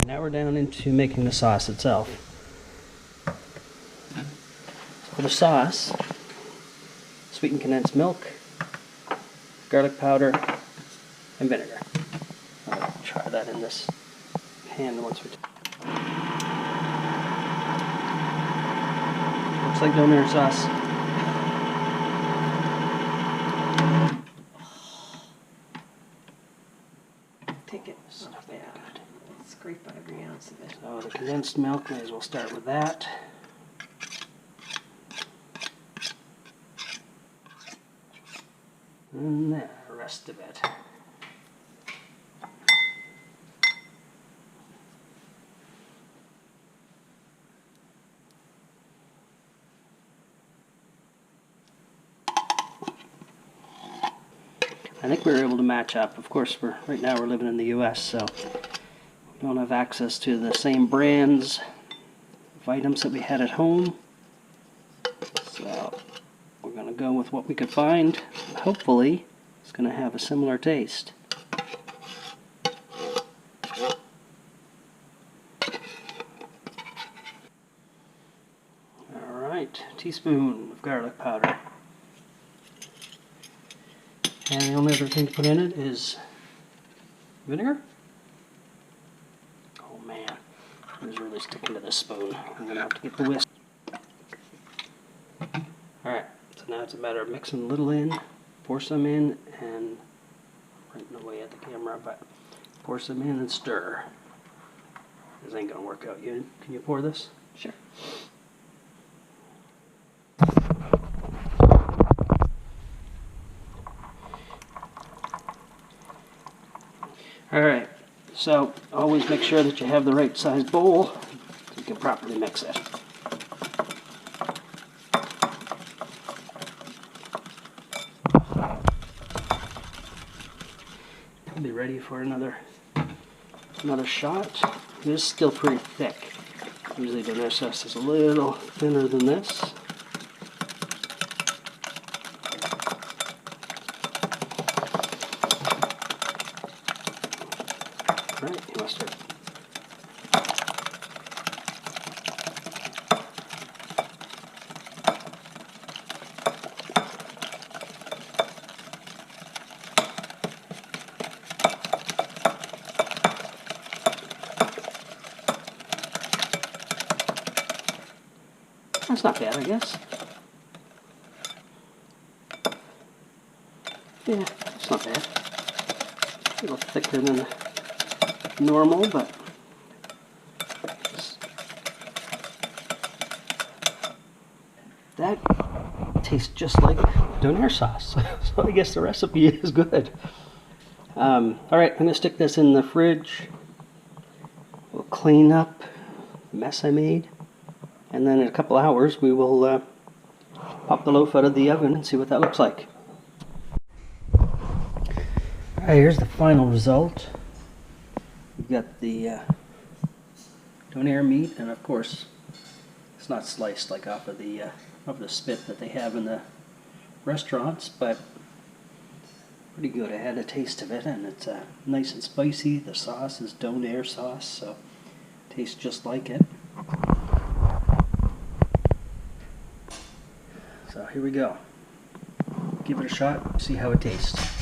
Now we're down into making the sauce itself. For the sauce, sweetened condensed milk, garlic powder, and vinegar. I'll try that in this pan once we... Looks like Donair sauce. Take it. It's not bad. Scrape every ounce of it. So the condensed milk, may as well start with that. And then the rest of it. I think we were able to match up. Of course, right now we're living in the US, so we don't have access to the same brands of items that we had at home. So we're going to go with what we could find. Hopefully, it's going to have a similar taste. Alright, teaspoon of garlic powder. And the only other thing to put in it is vinegar. Oh man, it is really sticking to this spoon. I'm going to have to get the whisk. Alright, so now it's a matter of mixing a little in, pour some in, and right in the way at the camera, but pour some in and stir. This ain't going to work out. Can you pour this? Sure. Alright, so always make sure that you have the right size bowl so you can properly mix it. I'll be ready for another shot. It is still pretty thick. Usually Donair sauce is a little thinner than this. Right, mustard. That's not bad, I guess. Yeah, it's not bad. A little thicker than normal, but that tastes just like Donair sauce. So I guess the recipe is good. Alright, I'm going to stick this in the fridge. We'll clean up the mess I made. And then in a couple hours we will pop the loaf out of the oven and see what that looks like. Alright, here's the final result. We've got the Donair meat, and of course it's not sliced like off of the spit that they have in the restaurants, but pretty good. I had a taste of it, and it's nice and spicy. The sauce is Donair sauce, so it tastes just like it. So here we go. Give it a shot, see how it tastes.